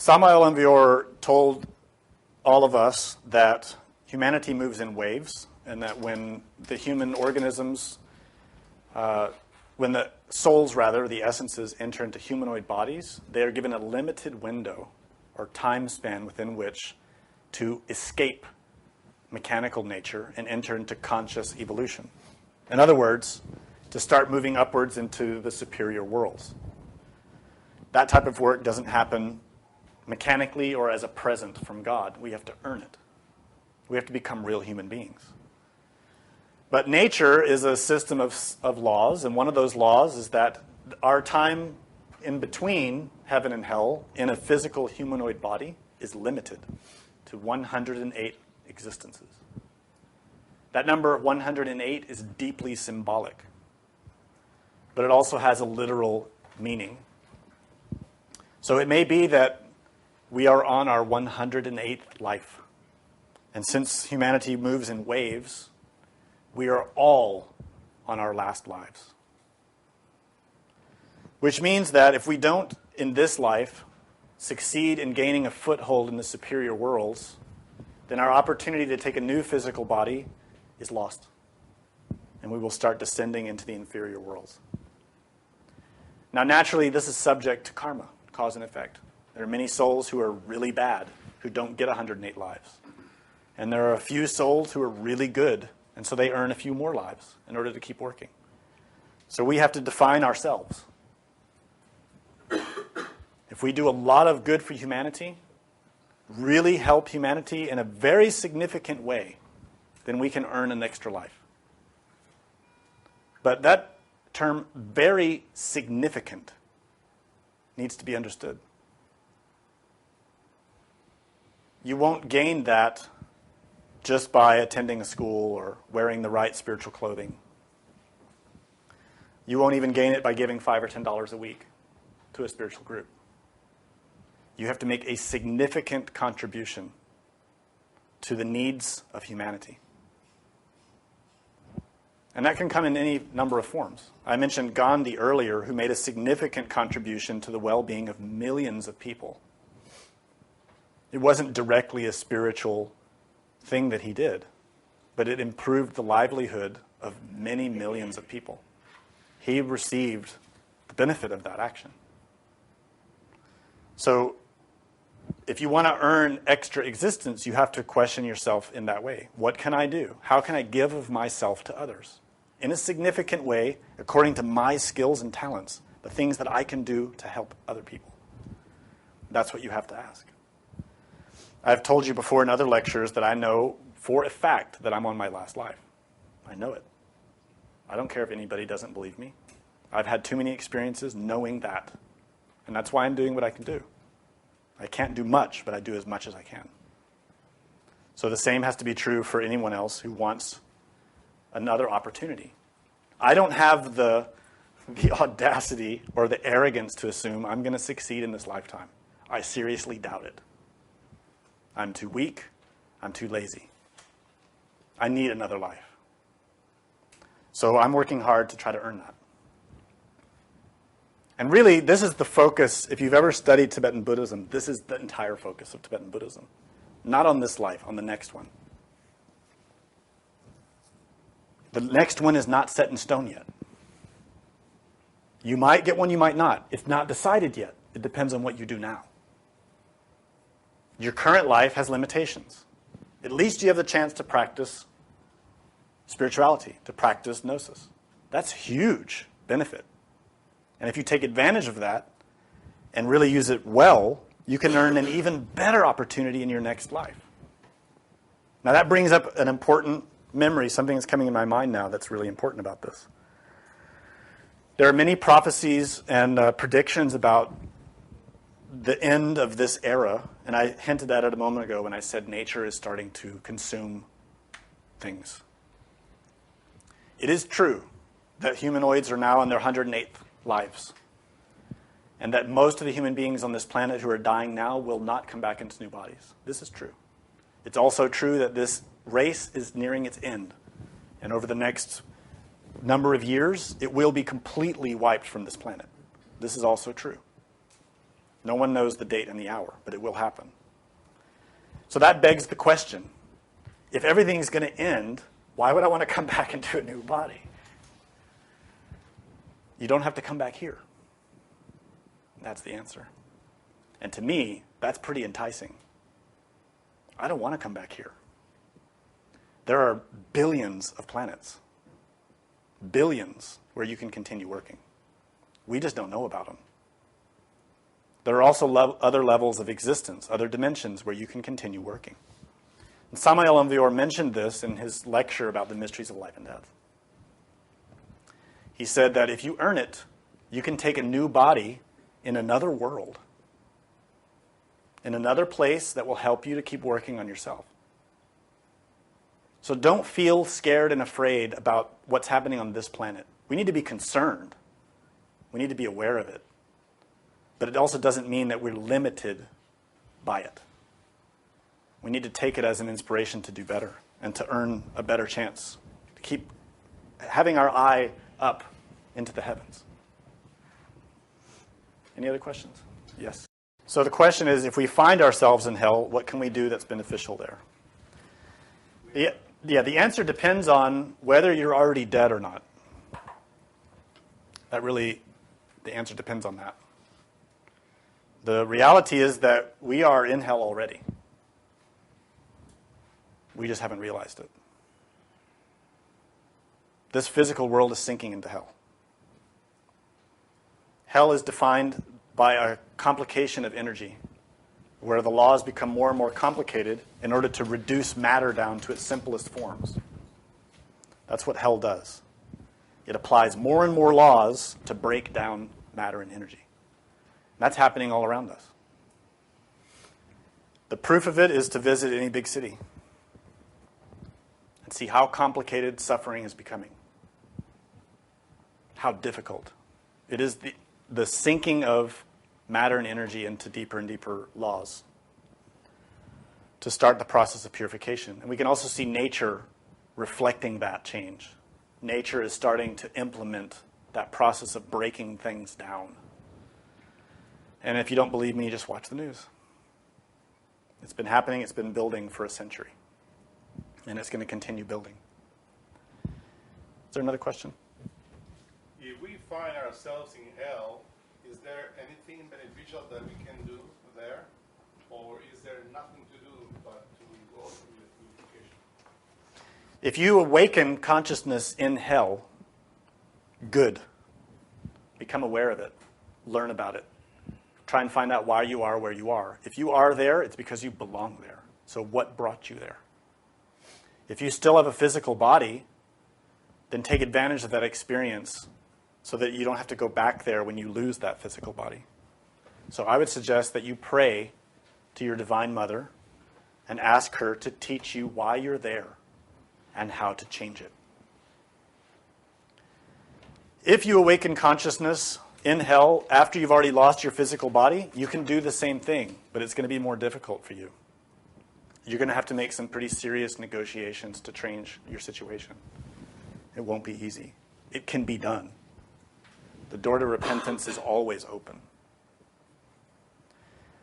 Samael Aun told all of us that humanity moves in waves, and that when the human organisms, when the souls, rather, the essences, enter into humanoid bodies, they are given a limited window or time span within which to escape mechanical nature and enter into conscious evolution. In other words, to start moving upwards into the superior worlds. That type of work doesn't happen mechanically or as a present from God. We have to earn it. We have to become real human beings. But nature is a system of laws, and one of those laws is that our time in between heaven and hell in a physical humanoid body is limited to 108 existences. That number 108 is deeply symbolic, but it also has a literal meaning. So it may be that we are on our 108th life. And since humanity moves in waves, we are all on our last lives. Which means that if we don't, in this life, succeed in gaining a foothold in the superior worlds, then our opportunity to take a new physical body is lost. And we will start descending into the inferior worlds. Now, naturally, this is subject to karma, cause and effect. There are many souls who are really bad, who don't get 108 lives. And there are a few souls who are really good, and so they earn a few more lives in order to keep working. So we have to define ourselves. If we do a lot of good for humanity, really help humanity in a very significant way, then we can earn an extra life. But that term, very significant, needs to be understood. You won't gain that just by attending a school or wearing the right spiritual clothing. You won't even gain it by giving $5 or $10 a week to a spiritual group. You have to make a significant contribution to the needs of humanity. And that can come in any number of forms. I mentioned Gandhi earlier, who made a significant contribution to the well-being of millions of people. It wasn't directly a spiritual thing that he did, but it improved the livelihood of many millions of people. He received the benefit of that action. So if you want to earn extra existence, you have to question yourself in that way. What can I do? How can I give of myself to others? In a significant way, according to my skills and talents, the things that I can do to help other people. That's what you have to ask. I've told you before in other lectures that I know for a fact that I'm on my last life. I know it. I don't care if anybody doesn't believe me. I've had too many experiences knowing that. And that's why I'm doing what I can do. I can't do much, but I do as much as I can. So the same has to be true for anyone else who wants another opportunity. I don't have the audacity or the arrogance to assume I'm going to succeed in this lifetime. I seriously doubt it. I'm too weak. I'm too lazy. I need another life. So I'm working hard to try to earn that. And really, this is the focus. If you've ever studied Tibetan Buddhism, this is the entire focus of Tibetan Buddhism. Not on this life, on the next one. The next one is not set in stone yet. You might get one, you might not. It's not decided yet. It depends on what you do now. Your current life has limitations. At least you have the chance to practice spirituality, to practice gnosis. That's huge benefit. And if you take advantage of that and really use it well, you can earn an even better opportunity in your next life. Now that brings up an important memory, something that's coming in my mind now that's really important about this. There are many prophecies and predictions about the end of this era, and I hinted at it a moment ago when I said nature is starting to consume things. It is true that humanoids are now in their 108th lives, and that most of the human beings on this planet who are dying now will not come back into new bodies. This is true. It's also true that this race is nearing its end, and over the next number of years, it will be completely wiped from this planet. This is also true. No one knows the date and the hour, but it will happen. So that begs the question, if everything's going to end, why would I want to come back into a new body? You don't have to come back here. That's the answer. And to me, that's pretty enticing. I don't want to come back here. There are billions of planets. Billions where you can continue working. We just don't know about them. There are also other levels of existence, other dimensions where you can continue working. And Samael Aun Weor mentioned this in his lecture about the mysteries of life and death. He said that if you earn it, you can take a new body in another world, in another place that will help you to keep working on yourself. So don't feel scared and afraid about what's happening on this planet. We need to be concerned. We need to be aware of it. But it also doesn't mean that we're limited by it. We need to take it as an inspiration to do better and to earn a better chance, to keep having our eye up into the heavens. Any other questions? Yes. So the question is, if we find ourselves in hell, what can we do that's beneficial there? Yeah, the answer depends on whether you're already dead or not. The answer depends on that. The reality is that we are in hell already. We just haven't realized it. This physical world is sinking into hell. Hell is defined by a complication of energy, where the laws become more and more complicated in order to reduce matter down to its simplest forms. That's what hell does. It applies more and more laws to break down matter and energy. That's happening all around us. The proof of it is to visit any big city and see how complicated suffering is becoming. How difficult. It is the sinking of matter and energy into deeper and deeper laws to start the process of purification. And we can also see nature reflecting that change. Nature is starting to implement that process of breaking things down. And if you don't believe me, just watch the news. It's been happening, it's been building for a century. And it's going to continue building. Is there another question? If we find ourselves in hell, is there anything beneficial that we can do there? Or is there nothing to do but to go through the purification? If you awaken consciousness in hell, good. Become aware of it. Learn about it. Try and find out why you are where you are. If you are there, it's because you belong there. So what brought you there? If you still have a physical body, then take advantage of that experience so that you don't have to go back there when you lose that physical body. So I would suggest that you pray to your Divine Mother and ask her to teach you why you're there and how to change it. If you awaken consciousness in hell after you've already lost your physical body, you can do the same thing, but it's going to be more difficult for you. You're going to have to make some pretty serious negotiations to change your situation. It won't be easy. It can be done. The door to repentance is always open.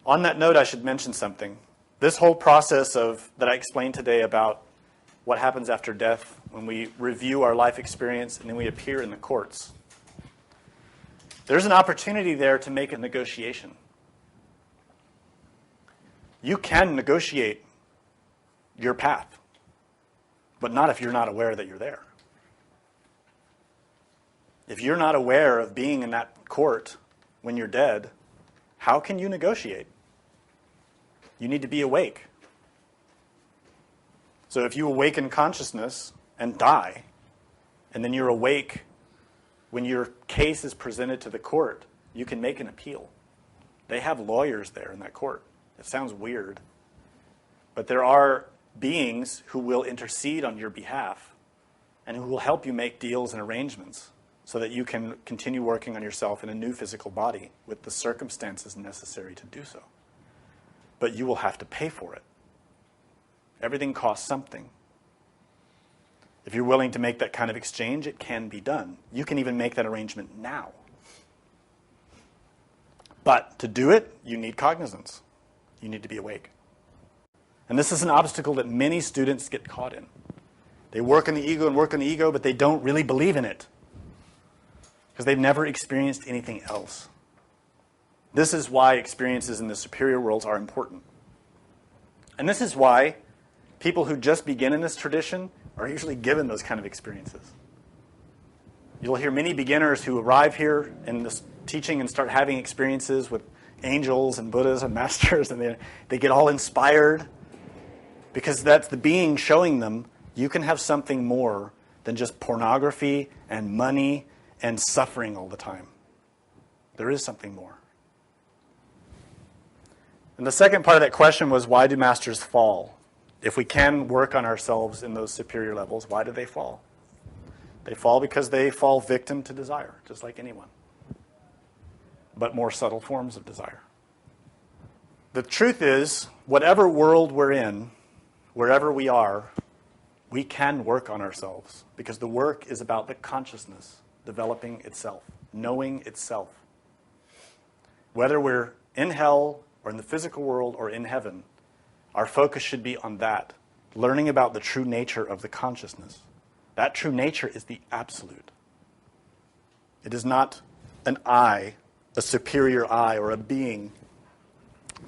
On that note, I should mention something. This whole process that I explained today about what happens after death, when we review our life experience and then we appear in the courts, there's an opportunity there to make a negotiation. You can negotiate your path, but not if you're not aware that you're there. If you're not aware of being in that court when you're dead, how can you negotiate? You need to be awake. So if you awaken consciousness and die, and then you're awake when your case is presented to the court, you can make an appeal. They have lawyers there in that court. It sounds weird, but there are beings who will intercede on your behalf and who will help you make deals and arrangements so that you can continue working on yourself in a new physical body with the circumstances necessary to do so. But you will have to pay for it. Everything costs something. If you're willing to make that kind of exchange, it can be done. You can even make that arrangement now. But to do it, you need cognizance. You need to be awake. And this is an obstacle that many students get caught in. They work on the ego and work on the ego, but they don't really believe in it because they've never experienced anything else. This is why experiences in the superior worlds are important. And this is why people who just begin in this tradition are usually given those kind of experiences. You'll hear many beginners who arrive here in this teaching and start having experiences with angels and Buddhas and masters, and they get all inspired because that's the being showing them you can have something more than just pornography and money and suffering all the time. There is something more. And the second part of that question was, why do masters fall? If we can work on ourselves in those superior levels, why do they fall? They fall because they fall victim to desire, just like anyone, but more subtle forms of desire. The truth is, whatever world we're in, wherever we are, we can work on ourselves because the work is about the consciousness developing itself, knowing itself. Whether we're in hell or in the physical world or in heaven, our focus should be on that, learning about the true nature of the consciousness. That true nature is the absolute. It is not an I, a superior I, or a being.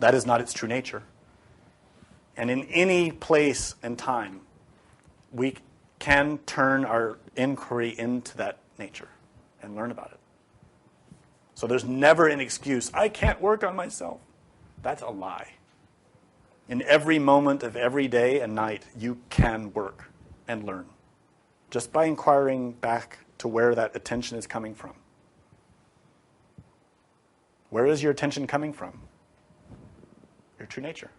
That is not its true nature. And in any place and time, we can turn our inquiry into that nature and learn about it. So there's never an excuse, I can't work on myself. That's a lie. In every moment of every day and night, you can work and learn just by inquiring back to where that attention is coming from. Where is your attention coming from? Your true nature.